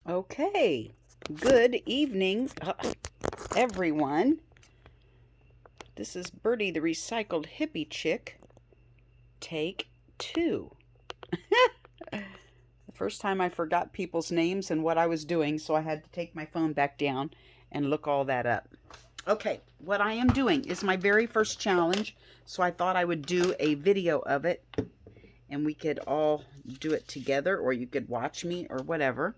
Okay, good evening, everyone. This is Birdie the Recycled Hippie Chick, take 2. The first time I forgot people's names and what I was doing, so I had to take my phone back down and look all that up. Okay, what I am doing is my very first challenge, so I thought I would do a video of it, and we could all do it together, or you could watch me, or whatever.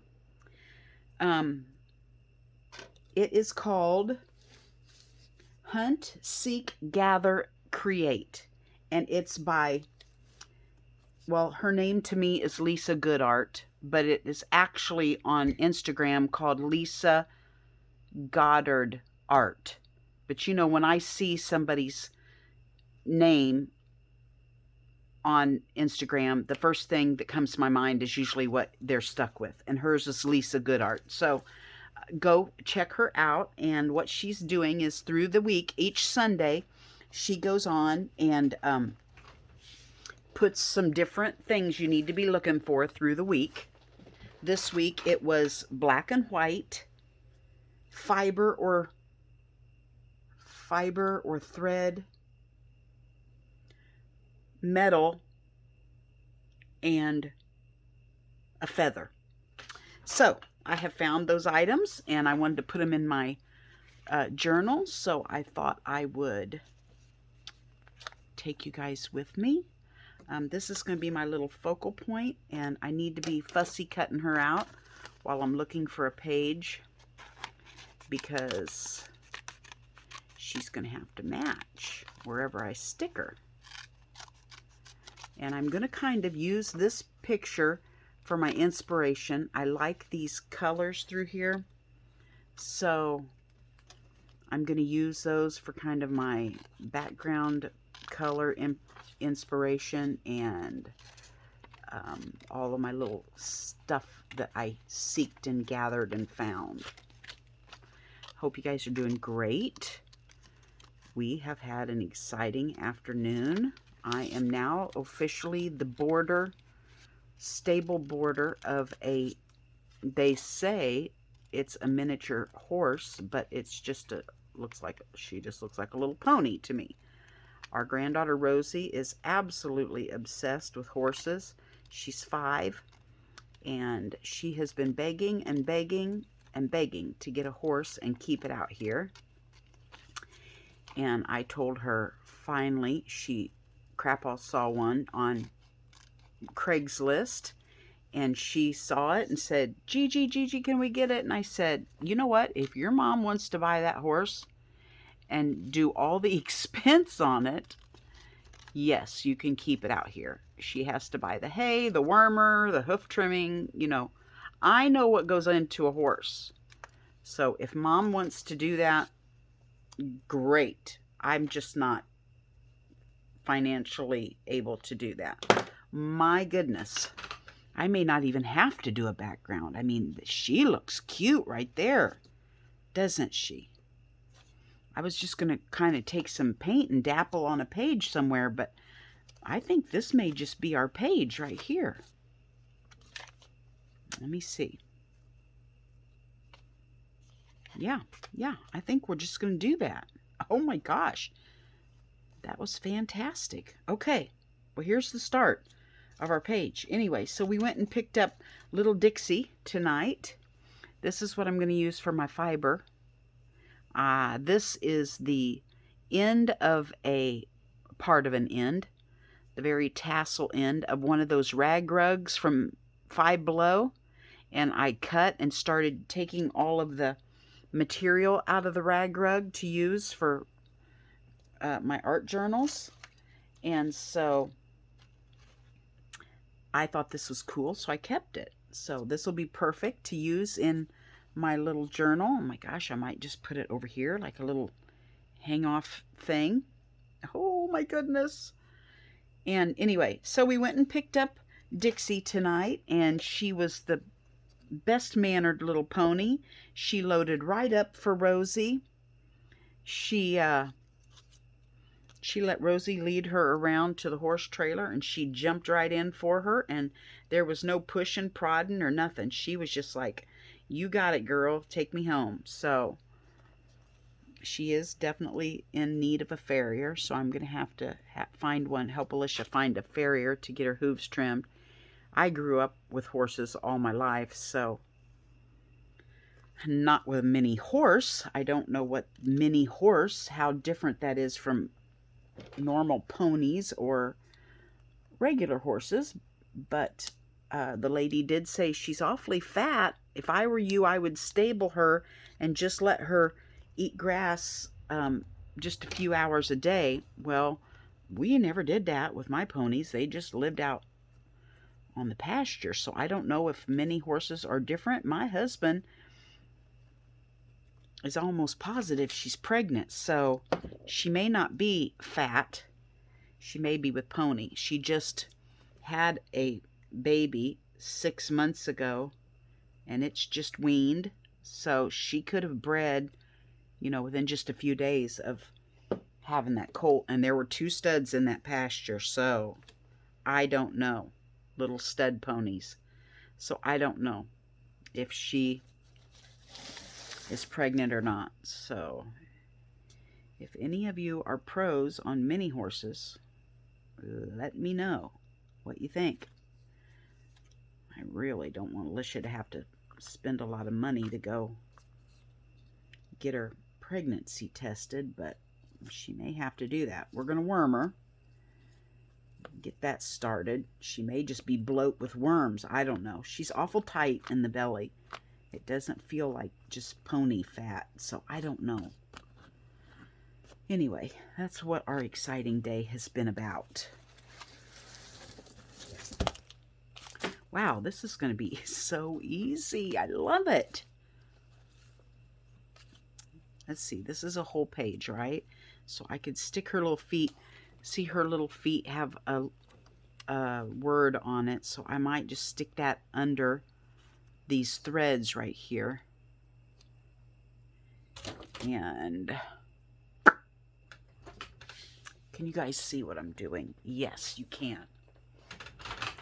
It is called Hunt, Seek, Gather, Create. And it's by, well, her name to me is Lisagoddardart, but it is actually on Instagram called Lisagoddardart. But you know, when I see somebody's name on Instagram, the first thing that comes to my mind is usually what they're stuck with. And hers is Lisagoddardart. So go check her out. And what she's doing is through the week, each Sunday, she goes on and puts some different things you need to be looking for through the week. This week it was black and white, fiber or thread, metal, and a feather. So I have found those items and I wanted to put them in my journal, so I thought I would take you guys with me. This is going to be my little focal point, and I need to be fussy cutting her out while I'm looking for a page because she's going to have to match wherever I stick her. And I'm going to kind of use this picture for my inspiration. I like these colors through here, so I'm going to use those for kind of my background color inspiration and all of my little stuff that I seeked and gathered and found. Hope you guys are doing great. We have had an exciting afternoon. I am now officially the stable boarder of a, they say it's a miniature horse, but it's just she just looks like a little pony to me. Our granddaughter Rosie is absolutely obsessed with horses. She's 5, and she has been begging and begging and begging to get a horse and keep it out here. And I told her finally, she saw one on Craigslist, and she saw it and said, Gigi, can we get it? And I said, you know what? If your mom wants to buy that horse and do all the expense on it, yes, you can keep it out here. She has to buy the hay, the wormer, the hoof trimming, you know. I know what goes into a horse. So if mom wants to do that, great. I'm just not financially able to do that. My goodness. I may not even have to do a background. I mean, she looks cute right there, doesn't she? I was just going to kind of take some paint and dapple on a page somewhere, but I think this may just be our page right here. Let me see. Yeah, I think we're just going to do that. Oh my gosh, that was fantastic. Okay, well, here's the start of our page. Anyway, so we went and picked up Little Dixie tonight. This is what I'm going to use for my fiber. This is the end of a part of an end, the very tassel end of one of those rag rugs from Five Below, and I cut and started taking all of the material out of the rag rug to use for my art journals. And so I thought this was cool, so I kept it. So this will be perfect to use in my little journal. Oh my gosh, I might just put it over here like a little hang-off thing. Oh my goodness. And anyway, so we went and picked up Dixie tonight, and she was the best-mannered little pony. She loaded right up for Rosie. She let Rosie lead her around to the horse trailer, and she jumped right in for her, and there was no pushing, prodding, or nothing. She was just like, You got it, girl. Take me home. So she is definitely in need of a farrier, so I'm going to have to find one, help Alicia find a farrier to get her hooves trimmed. I grew up with horses all my life, so not with a mini horse. I don't know what mini horse, how different that is from normal ponies or regular horses, but the lady did say she's awfully fat. If I were you, I would stable her and just let her eat grass just a few hours a day. Well, we never did that with my ponies. They just lived out on the pasture. So I don't know if many horses are different. My husband is almost positive she's pregnant, so she may not be fat. She may be with pony. She just had a baby 6 months ago, and it's just weaned, so she could have bred, you know, within just a few days of having that colt. And there were 2 studs in that pasture, so I don't know. Little stud ponies. So I don't know if she is pregnant or not. So if any of you are pros on mini horses, let me know what you think. I really don't want Alicia to have to spend a lot of money to go get her pregnancy tested, but she may have to do that. We're going to worm her, get that started. She may just be bloat with worms. I don't know. She's awful tight in the belly. It doesn't feel like just pony fat, so I don't know. Anyway, that's what our exciting day has been about. Wow, this is going to be so easy. I love it. Let's see, this is a whole page, right? So I could stick her little feet. See, her little feet have a word on it, so I might just stick that under these threads right here. And can you guys see what I'm doing? Yes, you can.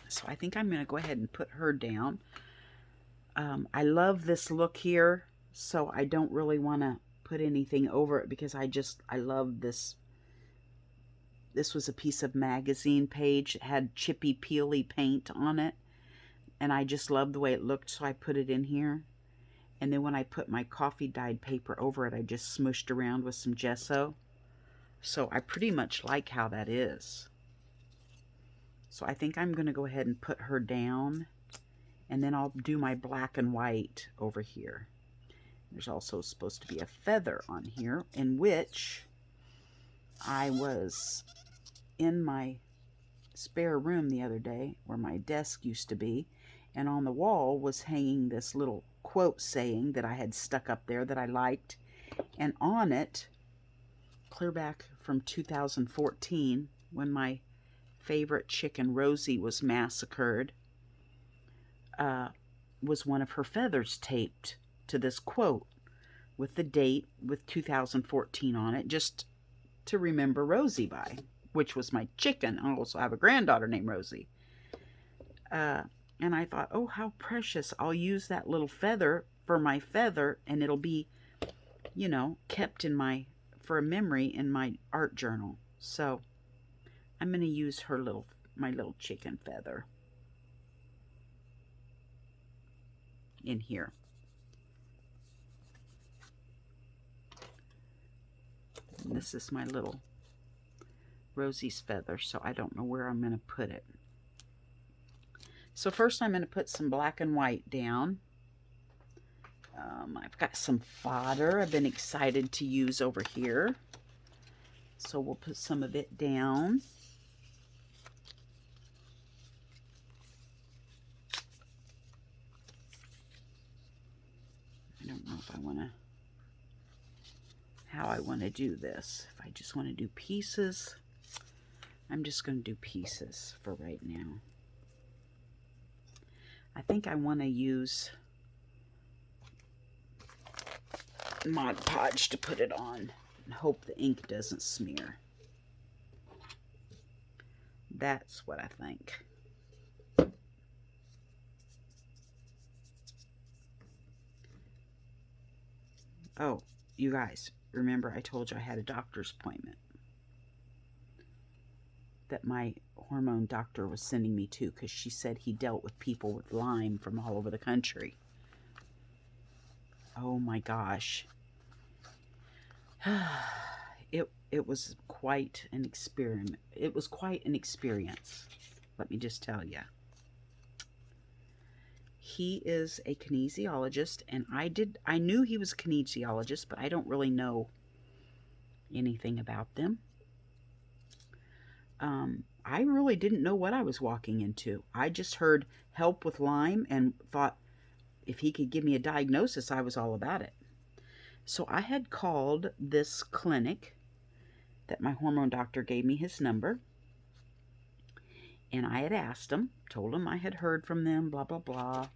So I think I'm going to go ahead and put her down. I love this look here, so I don't really want to put anything over it because I love this. This was a piece of magazine page. It had chippy peely paint on it, and I just loved the way it looked, so I put it in here. And then when I put my coffee dyed paper over it, I just smushed around with some gesso. So I pretty much like how that is. So I think I'm going to go ahead and put her down, and then I'll do my black and white over here. There's also supposed to be a feather on here, in which I was in my spare room the other day where my desk used to be, and on the wall was hanging this little quote saying that I had stuck up there that I liked, and on it, clear back from 2014, when my favorite chicken Rosie was massacred, was one of her feathers taped to this quote with the date with 2014 on it, just to remember Rosie by, which was my chicken. I also have a granddaughter named Rosie. And I thought, oh, how precious. I'll use that little feather for my feather, and it'll be, you know, kept in for a memory in my art journal. So I'm going to use my little chicken feather in here. And this is my little Rosie's feather, so I don't know where I'm going to put it. So first I'm going to put some black and white down. I've got some fodder I've been excited to use over here. So we'll put some of it down. I don't know if I want to, how I want to do this. If I just want to do pieces, I'm just going to do pieces for right now. I think I want to use Mod Podge to put it on and hope the ink doesn't smear. That's what I think. Oh, you guys, remember I told you I had a doctor's appointment that my hormone doctor was sending me to because she said he dealt with people with Lyme from all over the country. Oh my gosh. It was quite an experiment. It was quite an experience. Let me just tell you. He is a kinesiologist, and I knew he was a kinesiologist, but I don't really know anything about them. I really didn't know what I was walking into. I just heard help with Lyme and thought if he could give me a diagnosis, I was all about it. So I had called this clinic that my hormone doctor gave me his number, and I had asked him, told him I had heard from them, blah, blah, blah.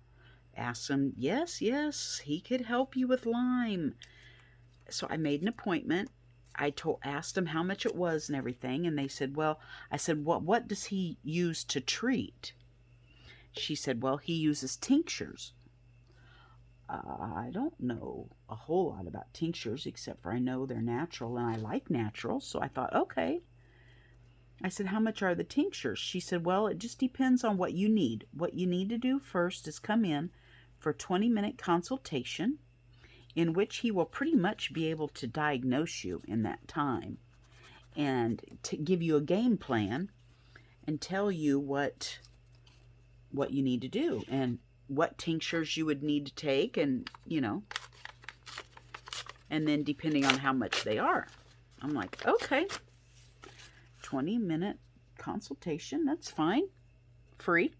Asked him, yes, he could help you with Lyme. So I made an appointment. I asked them how much it was and everything, and they said, well, I said, what does he use to treat? She said, well, he uses tinctures. I don't know a whole lot about tinctures, except for I know they're natural, and I like natural, so I thought, okay. I said, how much are the tinctures? She said, well, it just depends on what you need. What you need to do first is come in for a 20-minute consultation, in which he will pretty much be able to diagnose you in that time and to give you a game plan and tell you what you need to do and what tinctures you would need to take, and and then depending on how much they are. I'm like, okay, 20-minute consultation, that's fine, free.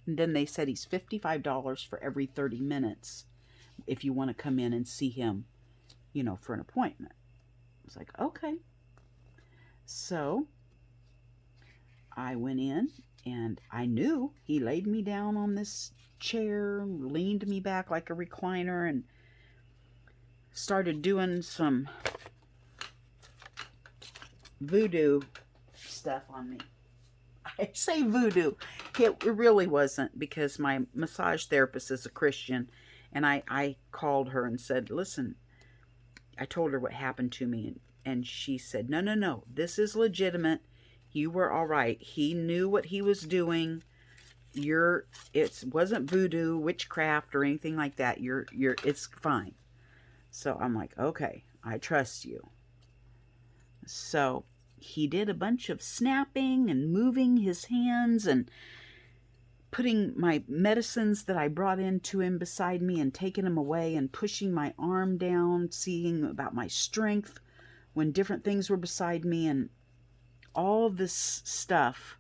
And then they said he's $55 for every 30 minutes if you want to come in and see him, for an appointment. I was like, okay. So I went in, and I knew he laid me down on this chair, leaned me back like a recliner, and started doing some voodoo stuff on me. I say voodoo. It really wasn't, because my massage therapist is a Christian, and I called her and said, listen, I told her what happened to me, and she said, no, this is legitimate. You were all right. He knew what he was doing. It wasn't voodoo, witchcraft, or anything like that. It's fine. So I'm like, okay, I trust you. So he did a bunch of snapping and moving his hands and putting my medicines that I brought into him beside me and taking them away and pushing my arm down, seeing about my strength when different things were beside me and all this stuff.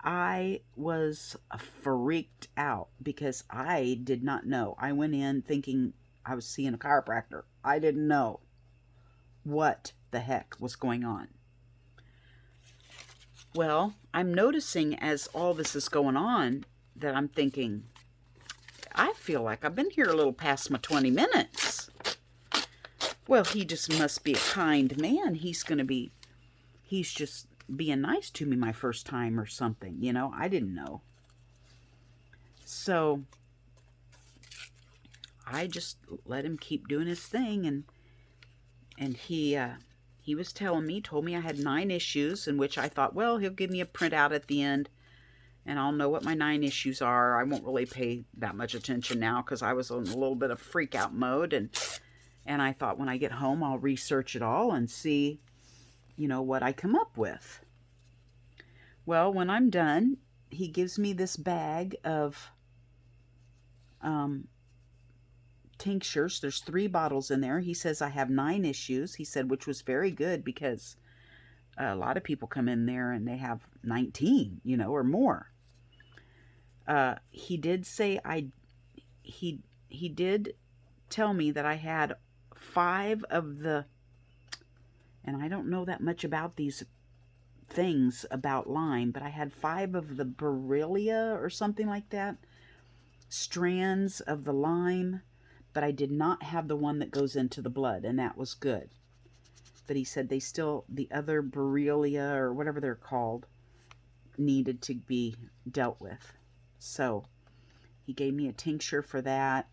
I was freaked out because I did not know. I went in thinking I was seeing a chiropractor. I didn't know what the heck was going on. Well, I'm noticing as all this is going on that I'm thinking, I feel like I've been here a little past my 20 minutes. Well, he just must be a kind man. He's just being nice to me my first time or something. I didn't know. So I just let him keep doing his thing, and he was told me I had 9 issues, in which I thought, well, he'll give me a printout at the end, and I'll know what my 9 issues are. I won't really pay that much attention now because I was in a little bit of freak out mode, and I thought when I get home, I'll research it all and see, what I come up with. Well, when I'm done, he gives me this bag of tinctures. There's 3 bottles in there. He says I have 9 issues. He said, which was very good because a lot of people come in there and they have 19, or more. He did say he did tell me that I had 5 of the, and I don't know that much about these things about Lyme, but I had 5 of the Borrelia or something like that, strands of the Lyme, but I did not have the one that goes into the blood, and that was good. But he said the other Borrelia or whatever they're called needed to be dealt with. So he gave me a tincture for that.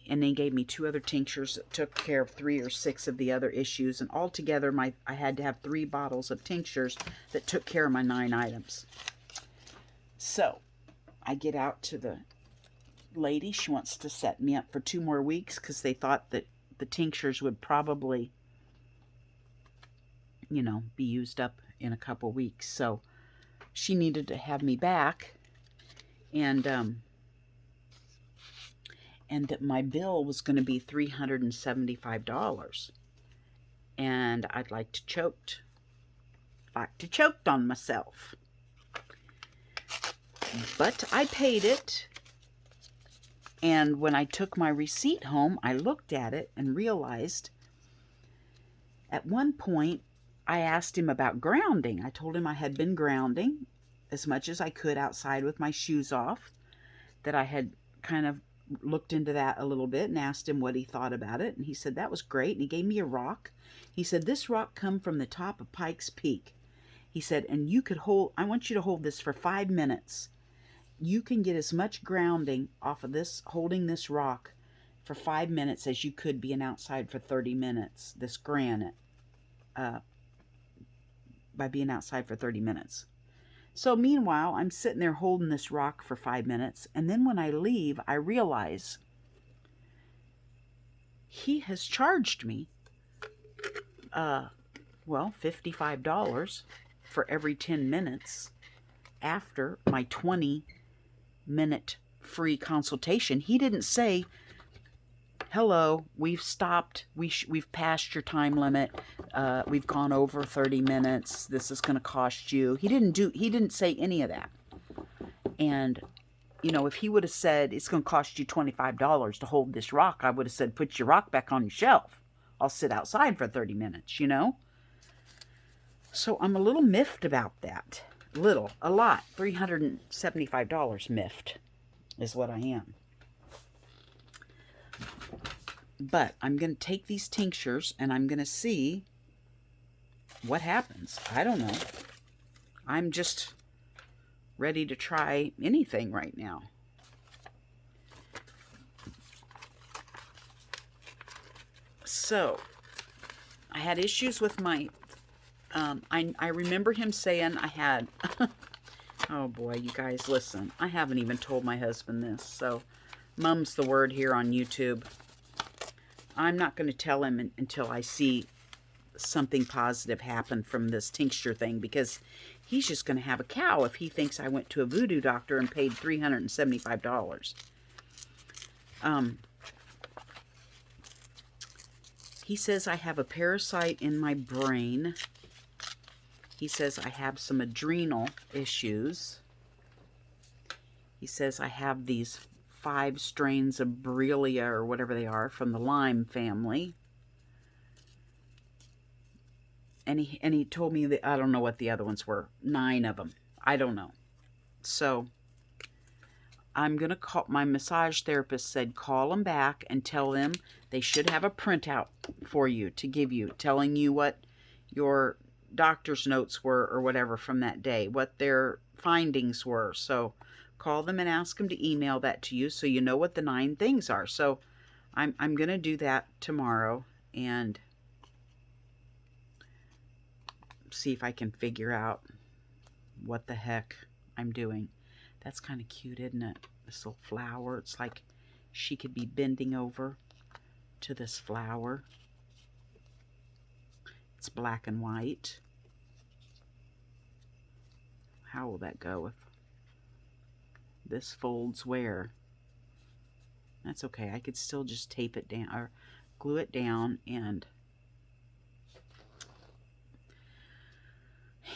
and they gave me 2 other tinctures that took care of 3 or 6 of the other issues. And altogether, I had to have 3 bottles of tinctures that took care of my 9 items. So I get out to the lady. She wants to set me up for 2 more weeks because they thought that the tinctures would probably, you know, be used up in a couple weeks. So she needed to have me back, and that my bill was going to be $375, and I'd like to choked on myself. But I paid it, and when I took my receipt home, I looked at it and realized at one point I asked him about grounding. I told him I had been grounding as much as I could outside with my shoes off, that I had kind of looked into that a little bit and asked him what he thought about it. And he said that was great, and he gave me a rock. He said, this rock come from the top of Pikes Peak. He said, and you could hold, I want you to hold this for 5 minutes. You can get as much grounding off of this, holding this rock for 5 minutes, as you could being outside for 30 minutes, this granite, by being outside for 30 minutes. So meanwhile, I'm sitting there holding this rock for 5 minutes, and then when I leave, I realize he has charged me, well, $55 for every 10 minutes after my 20-minute free consultation. He didn't say, hello, we've stopped, we've passed your time limit, we've gone over 30 minutes, this is going to cost you. He didn't say any of that. And, you know, if he would have said, it's going to cost you $25 to hold this rock, I would have said, put your rock back on your shelf. I'll sit outside for 30 minutes, you know? So I'm a little miffed about that. A lot. $375 miffed is what I am. But I'm going to take these tinctures and I'm going to see what happens. I don't know. I'm just ready to try anything right now. So, I had issues with my, I remember him saying I had, oh boy, you guys, listen. I haven't even told my husband this, so mum's the word here on YouTube. I'm not going to tell him until I see something positive happen from this tincture thing, because he's just going to have a cow if he thinks I went to a voodoo doctor and paid $375. He says I have a parasite in my brain. He says I have some adrenal issues. He says I have these 5 strains of Borrelia or whatever they are from the Lyme family. And he told me that, I don't know what the other ones were. 9 of them. I don't know. So I'm going to call, my massage therapist said, call them back and tell them they should have a printout for you to give you, telling you what your doctor's notes were or whatever from that day, what their findings were. So call them and ask them to email that to you so you know what the 9 things are. So I'm going to do that tomorrow and see if I can figure out what the heck I'm doing. That's kind of cute, isn't it? This little flower. It's like she could be bending over to this flower. It's black and white. How will that go if this folds where? That's okay. I could still just tape it down or glue it down and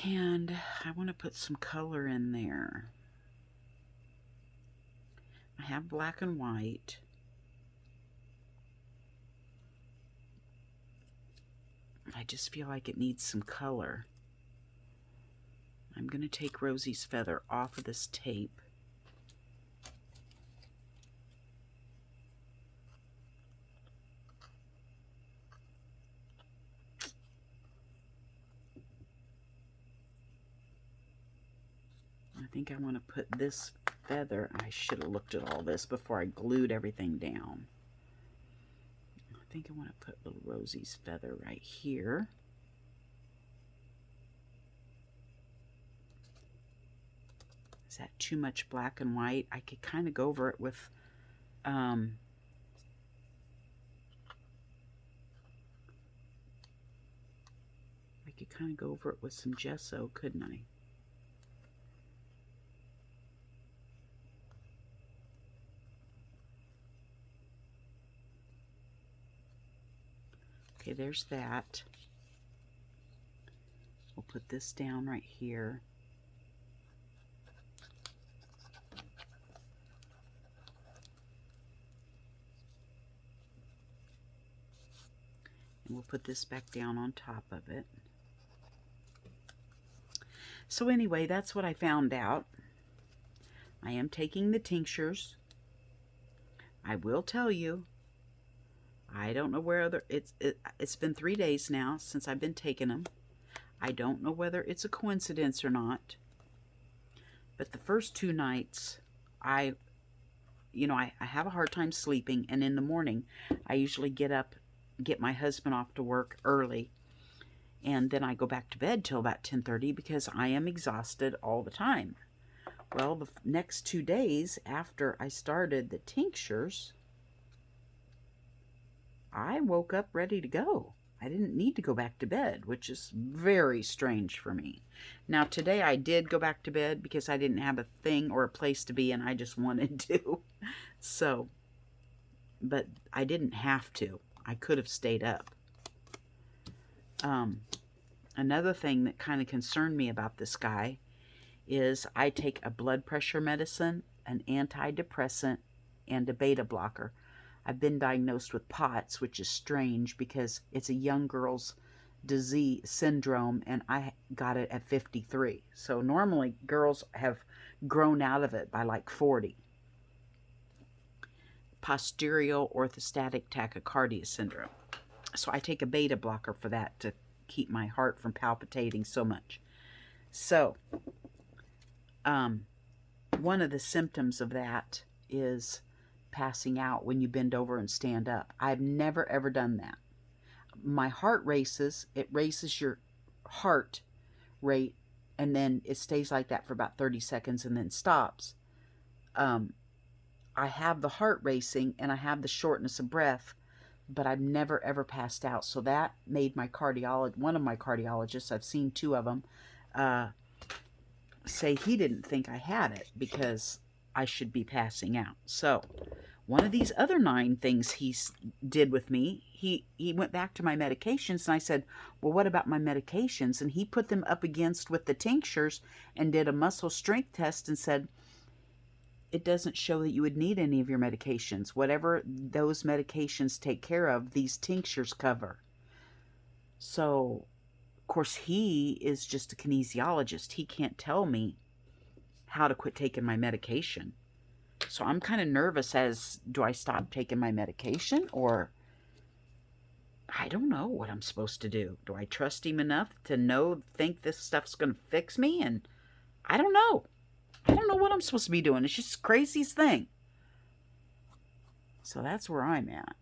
I want to put some color in there. I have black and white. I just feel like it needs some color. I'm going to take Rosie's feather off of this tape. I think I want to put this feather, I should have looked at all this before I glued everything down. think I want to put little Rosie's feather right here. Is that too much black and white? I could kind of go over it with, I could kind of go over it with some gesso, couldn't I? Okay, there's that. We'll put this down right here. And we'll put this back down on top of it. So anyway, that's what I found out. I am taking the tinctures. I will tell you, I don't know where other, it's been 3 days now since I've been taking them. I don't know whether it's a coincidence or not. But the first 2 nights, I have a hard time sleeping, and in the morning, I usually get up, get my husband off to work early, and then I go back to bed till about 10:30 because I am exhausted all the time. Well, the next 2 days after I started the tinctures, I woke up ready to go. I didn't need to go back to bed, which is very strange for me. Now, today I did go back to bed because I didn't have a thing or a place to be, and I just wanted to. So, but I didn't have to. I could have stayed up. Another thing that kind of concerned me about this guy is I take a blood pressure medicine, an antidepressant, and a beta blocker. I've been diagnosed with POTS, which is strange because it's a young girl's disease syndrome, and I got it at 53. So normally girls have grown out of it by like 40. Posterior orthostatic tachycardia syndrome. So I take a beta blocker for that to keep my heart from palpitating so much. So one of the symptoms of that is passing out when you bend over and stand up. I've never ever done that. My heart races. It races your heart rate, and then it stays like that for about 30 seconds and then stops. I have the heart racing and I have the shortness of breath, but I've never ever passed out. So that made my one of my cardiologists, I've seen 2 of them, say he didn't think I had it because I should be passing out. So one of these other 9 things he did with me, he went back to my medications, and I said, well, what about my medications? And he put them up against with the tinctures and did a muscle strength test and said, it doesn't show that you would need any of your medications. Whatever those medications take care of, these tinctures cover. So, of course, he is just a kinesiologist. He can't tell me how to quit taking my medication. So I'm kind of nervous as, do I stop taking my medication, or I don't know what I'm supposed to do. Do I trust him enough to think this stuff's going to fix me? And I don't know. I don't know what I'm supposed to be doing. It's just the craziest thing. So that's where I'm at.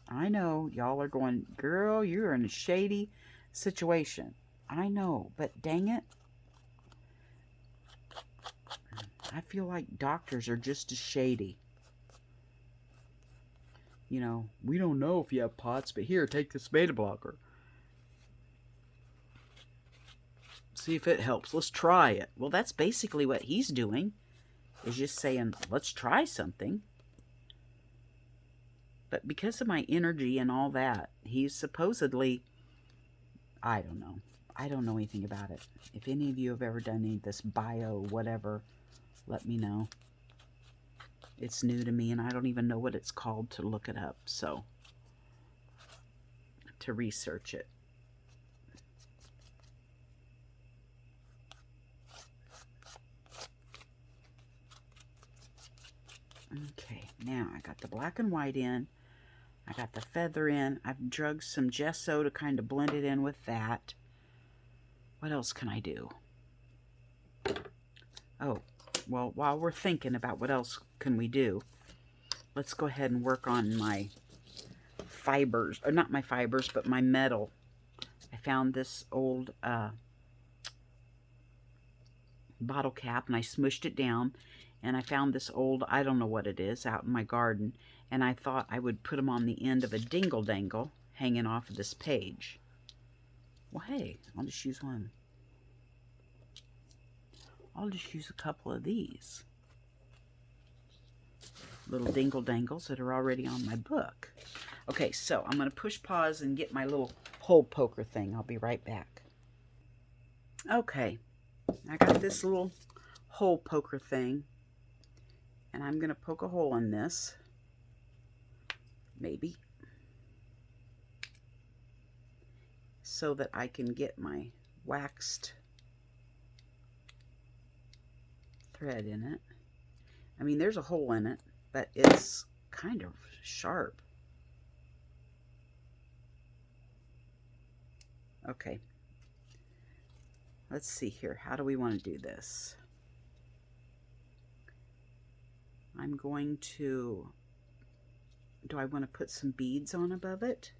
I know y'all are going, girl, you're in a shady situation. I know, but dang it. I feel like doctors are just as shady. You know, we don't know if you have POTS, but here, take this beta blocker. See if it helps. Let's try it. Well, that's basically what he's doing, is just saying, let's try something. But because of my energy and all that, he's supposedly, I don't know. I don't know anything about it. If any of you have ever done any of this bio whatever, let me know. It's new to me, and I don't even know what it's called to look it up, so to research it. Okay, now I got the black and white in. I got the feather in. I've drugged some gesso to kind of blend it in with that. What else can I do? Oh, well, while we're thinking about what else can we do, let's go ahead and work on my fibers, or not my fibers, but my metal. I found this old bottle cap and I smushed it down, and I found this old, I don't know what it is, out in my garden, and I thought I would put them on the end of a dingle dangle hanging off of this page. Well, hey, I'll just use one. I'll just use a couple of these little dingle dangles that are already on my book. Okay, so I'm going to push pause and get my little hole poker thing. I'll be right back. Okay, I got this little hole poker thing, and I'm going to poke a hole in this, maybe, so that I can get my waxed thread in it. I mean, there's a hole in it, but it's kind of sharp. Okay, let's see here. How do we want to do this? I'm going to, do I want to put some beads on above it?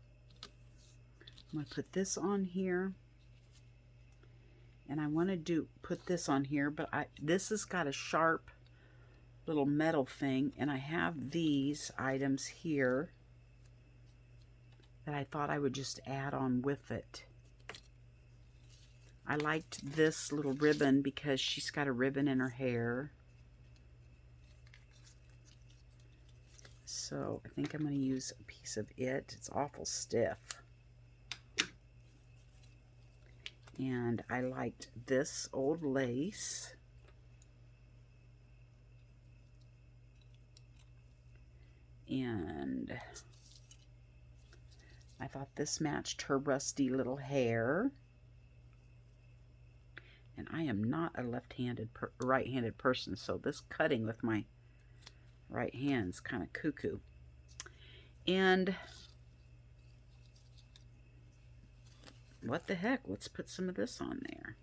I'm going to put this on here. And I want to put this on here, but this has got a sharp little metal thing, and I have these items here that I thought I would just add on with it. I liked this little ribbon because she's got a ribbon in her hair. So I think I'm going to use a piece of it. It's awful stiff. And I liked this old lace. And I thought this matched her rusty little hair. And I am not a right-handed person, so this cutting with my right hand is kind of cuckoo. And what the heck? Let's put some of this on there.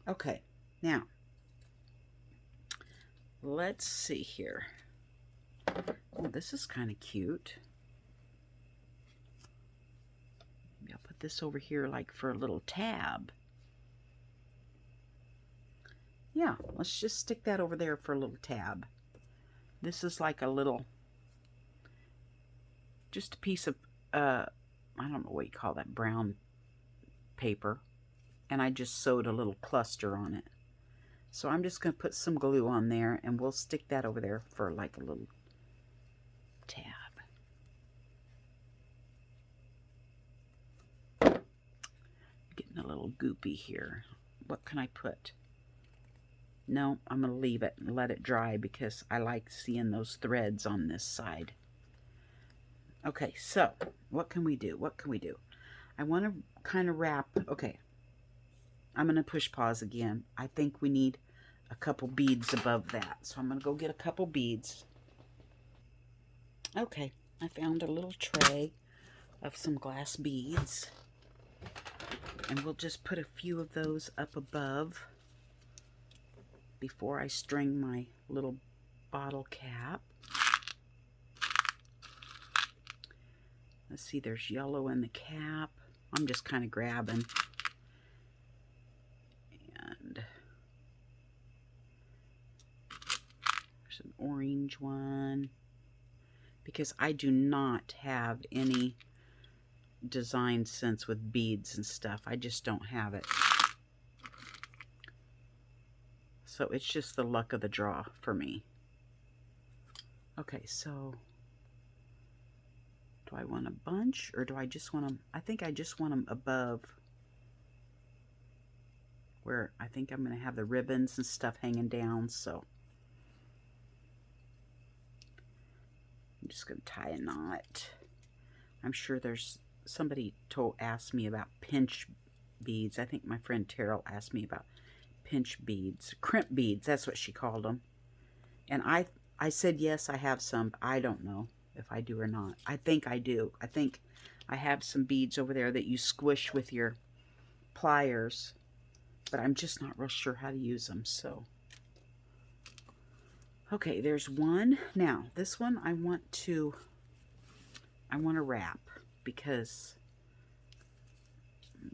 Okay, now let's see here. Oh, this is kind of cute. Maybe I'll put this over here like for a little tab. Yeah, let's just stick that over there for a little tab. This is like a little, just a piece of, I don't know what you call that, brown paper. And I just sewed a little cluster on it. So I'm just going to put some glue on there, and we'll stick that over there for like a little tab. Getting a little goopy here. What can I put? No, I'm going to leave it and let it dry because I like seeing those threads on this side. Okay, so what can we do? What can we do? I want to kind of wrap. Okay, I'm going to push pause again. I think we need a couple beads above that. So I'm going to go get a couple beads. Okay, I found a little tray of some glass beads. And we'll just put a few of those up above before I string my little bottle cap. Let's see, there's yellow in the cap. I'm just kind of grabbing. And there's an orange one. Because I do not have any design sense with beads and stuff. I just don't have it. So it's just the luck of the draw for me. Okay, so do I want a bunch, or do I just want them? I think I just want them above where I think I'm going to have the ribbons and stuff hanging down. So I'm just going to tie a knot. I'm sure there's somebody asked me about pinch beads. I think my friend Terrell asked me about pinch beads, crimp beads, that's what she called them. And I said, yes, I have some. I don't know if I do or not. I think I do. I think I have some beads over there that you squish with your pliers, but I'm just not real sure how to use them. So Okay, there's one. Now, this one I want to wrap because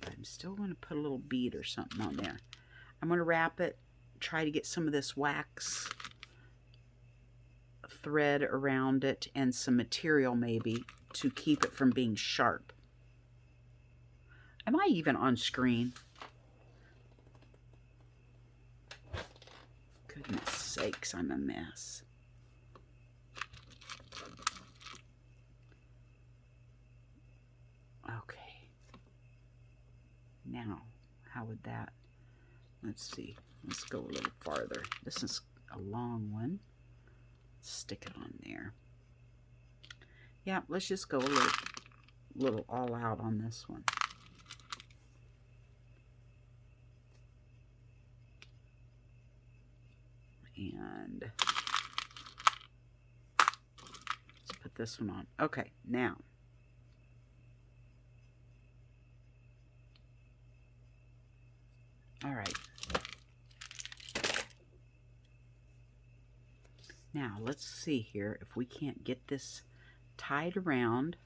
I'm still going to put a little bead or something on there. I'm going to wrap it, try to get some of this wax thread around it and some material maybe to keep it from being sharp. Am I even on screen? Goodness sakes, I'm a mess. Okay. Now, how would that... Let's see. Let's go a little farther. This is a long one. Stick it on there. Yeah, let's just go a little all out on this one. And let's put this one on. Okay, now. All right. Now, let's see here if we can't get this tied around.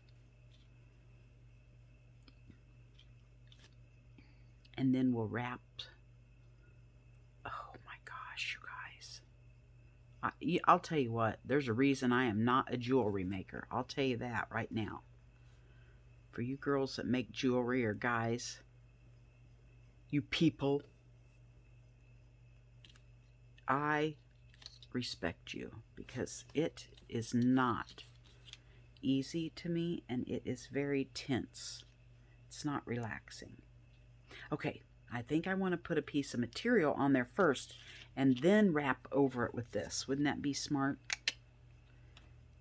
And then we'll wrap. Oh my gosh, you guys. I'll tell you what, there's a reason I am not a jewelry maker. I'll tell you that right now. For you girls that make jewelry, or guys, you people, I respect you, because it is not easy to me and it is very tense. It's not relaxing. Okay, I think I want to put a piece of material on there first and then wrap over it with this. Wouldn't that be smart?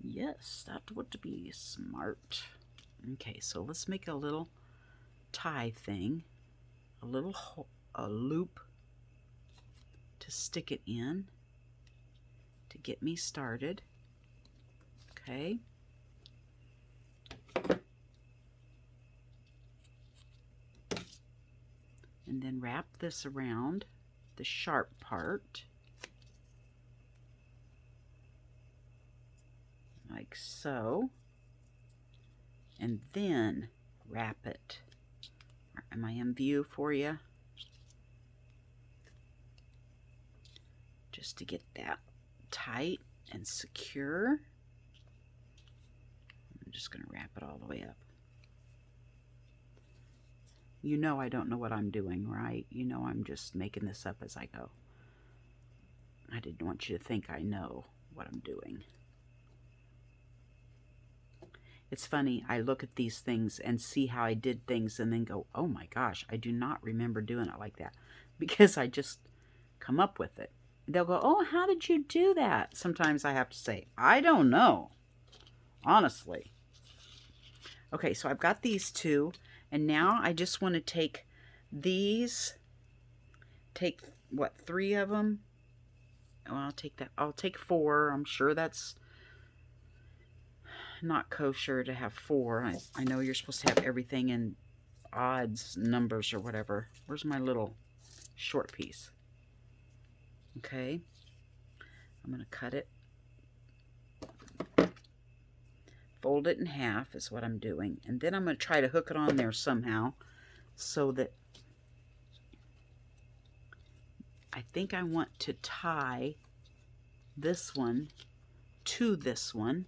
Yes, that would be smart. Okay, so let's make a little tie thing, a loop to stick it in to get me started. Okay. And then wrap this around the sharp part, like so, and then wrap it. Am I in view for you? Just to get that tight and secure. I'm just going to wrap it all the way up. You know I don't know what I'm doing, right? You know I'm just making this up as I go. I didn't want you to think I know what I'm doing. It's funny, I look at these things and see how I did things and then go, oh my gosh, I do not remember doing it like that. Because I just come up with it. They'll go, oh, how did you do that? Sometimes I have to say, I don't know. Honestly. Okay, so I've got these two. And now I just want to take these, what, 3 of them? Oh, I'll take that. I'll take 4. I'm sure that's not kosher to have 4. I know you're supposed to have everything in odds, numbers, or whatever. Where's my little short piece? Okay. I'm going to cut it. Fold it in half is what I'm doing. And then I'm going to try to hook it on there somehow so that I think I want to tie this one to this one.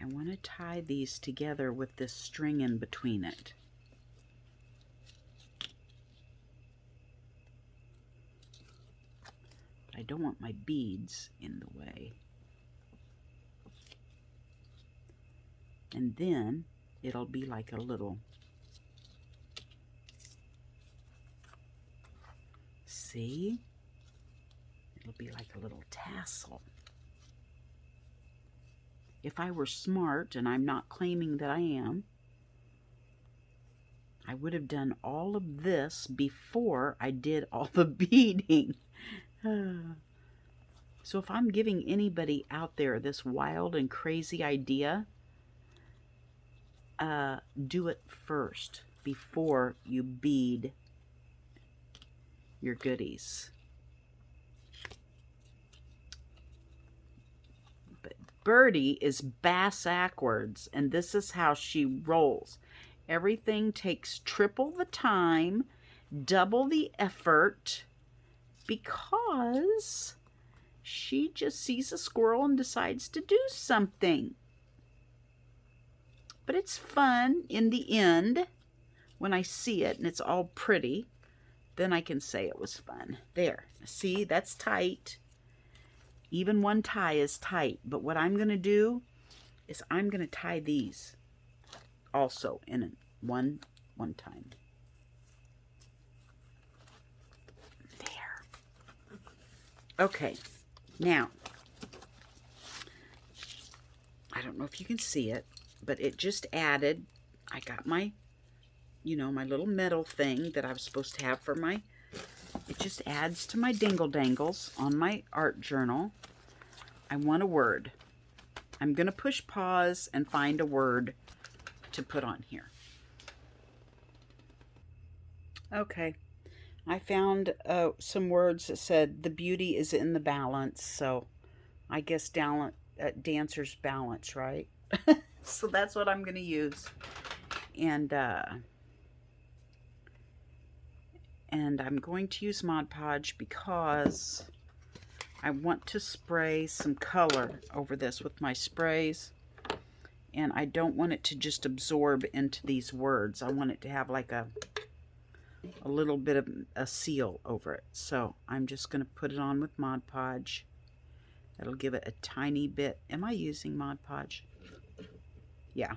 I want to tie these together with this string in between it. I don't want my beads in the way. And then it'll be like a little, see? It'll be like a little tassel. If I were smart, and I'm not claiming that I am, I would have done all of this before I did all the beading. So if I'm giving anybody out there this wild and crazy idea, do it first before you bead your goodies. But Birdie is bass-ackwards, and this is how she rolls. Everything takes triple the time, double the effort, because she just sees a squirrel and decides to do something. But it's fun in the end. When I see it and it's all pretty, then I can say it was fun. There, see, that's tight. Even one tie is tight. But what I'm going to do is I'm going to tie these also in one time. There. Okay, now, I don't know if you can see it, but it just added, I got my, you know, my little metal thing that I was supposed to have for my, it just adds to my dingle dangles on my art journal. I want a word. I'm going to push pause and find a word to put on here. Okay, I found some words that said the beauty is in the balance, so I guess dancer's balance, right? So that's what I'm going to use. And I'm going to use Mod Podge because I want to spray some color over this with my sprays. And I don't want it to just absorb into these words. I want it to have like a little bit of a seal over it. So I'm just going to put it on with Mod Podge. That'll give it a tiny bit. Am I using Mod Podge? Yeah.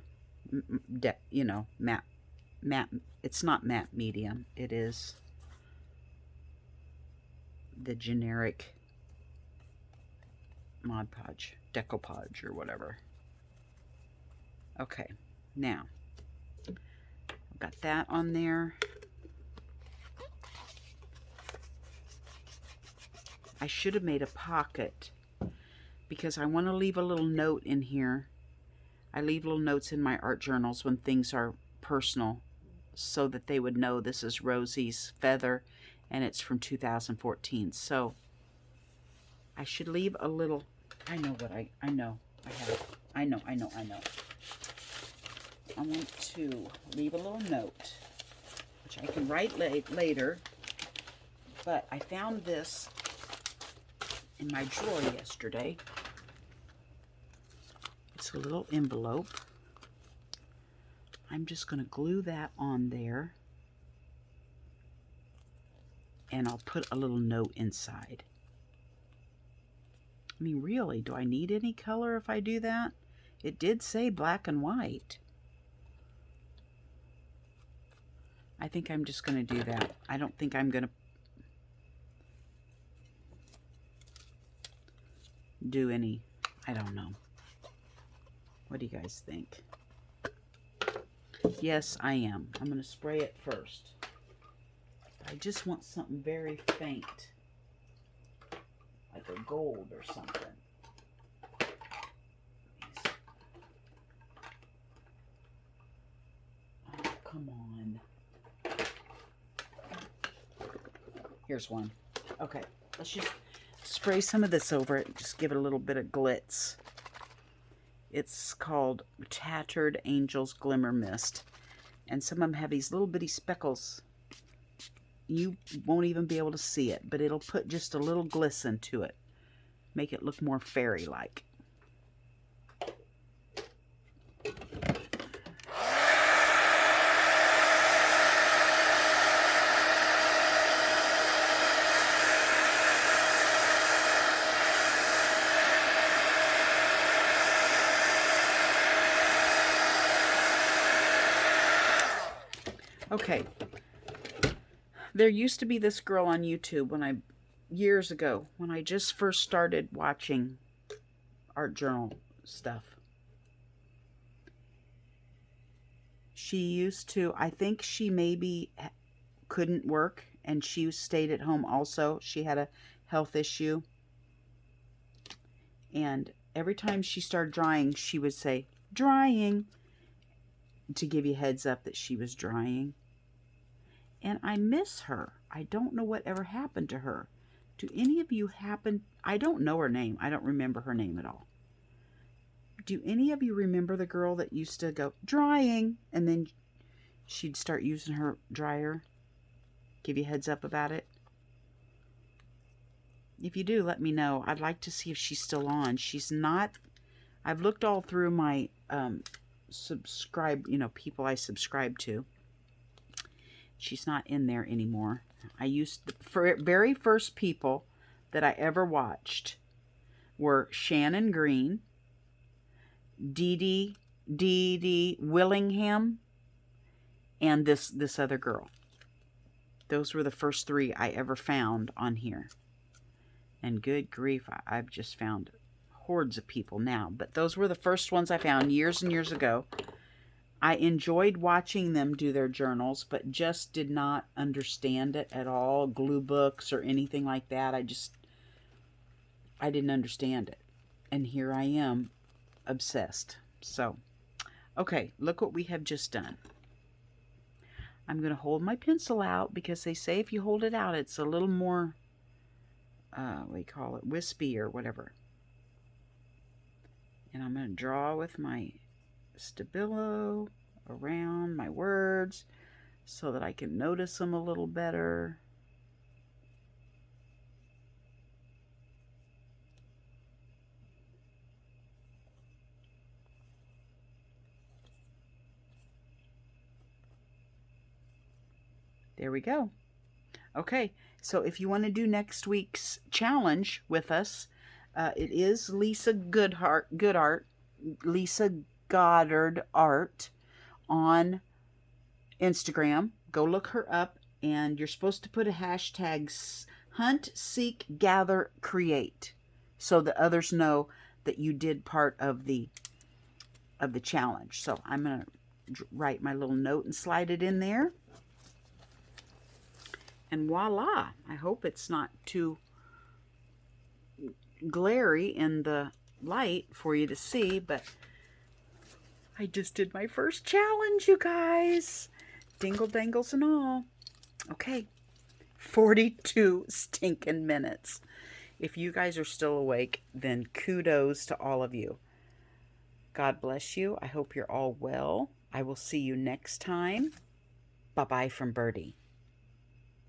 You know, matte. It's not matte medium. It is the generic Mod Podge, decoupage or whatever. Okay, now I've got that on there. I should have made a pocket because I want to leave a little note in here. I leave little notes in my art journals when things are personal so that they would know this is Rosie's feather and it's from 2014. So I should leave a little, I know. I want to leave a little note, which I can write later, but I found this in my drawer yesterday. It's a little envelope. I'm just going to glue that on there, and I'll put a little note inside. I mean, really, do I need any color if I do that? It did say black and white. I think I'm just going to do that. I don't think I'm going to do any, I don't know. What do you guys think? Yes, I am. I'm going to spray it first. I just want something very faint, like a gold or something. Oh, come on. Here's one. Okay, let's just spray some of this over it and just give it a little bit of glitz. It's called Tattered Angels Glimmer Mist. And some of them have these little bitty speckles. You won't even be able to see it, but it'll put just a little glisten to it. Make it look more fairy-like. Okay, there used to be this girl on YouTube years ago, when I just first started watching art journal stuff. She used to, I think she maybe couldn't work, and she stayed at home also. She had a health issue. And every time she started drawing, she would say, drying. to give you a heads up that she was drying. And I miss her. I don't know what ever happened to her. Do any of you happen? I don't know her name. I don't remember her name at all. Do any of you remember the girl that used to go drying and then she'd start using her dryer? Give you a heads up about it. If you do, let me know. I'd like to see if she's still on. She's not. I've looked all through my people I subscribe to. She's not in there anymore. I used the very first people that I ever watched were Shannon Green, Dee Dee Willingham, and this other girl. Those were the first 3 I ever found on here. And good grief, I've just found hordes of people now. But those were the first ones I found years and years ago. I enjoyed watching them do their journals, but just did not understand it at all. Glue books or anything like that. I didn't understand it. And here I am, obsessed. So, okay, look what we have just done. I'm going to hold my pencil out because they say if you hold it out, it's a little more, what do you call it, wispy or whatever. And I'm going to draw with my Stabilo around my words so that I can notice them a little better. There we go. Okay, so if you want to do next week's challenge with us, it is Lisagoddardart on Instagram. Go look her up, and you're supposed to put a hashtag hunt, seek, gather, create, so that others know that you did part of the challenge. So I'm going to write my little note and slide it in there. And voila, I hope it's not too glary in the light for you to see, but I just did my first challenge, you guys. Dingle dangles and all. Okay, 42 stinking minutes. If you guys are still awake, then kudos to all of you. God bless you. I hope you're all well. I will see you next time. Bye-bye from Birdie.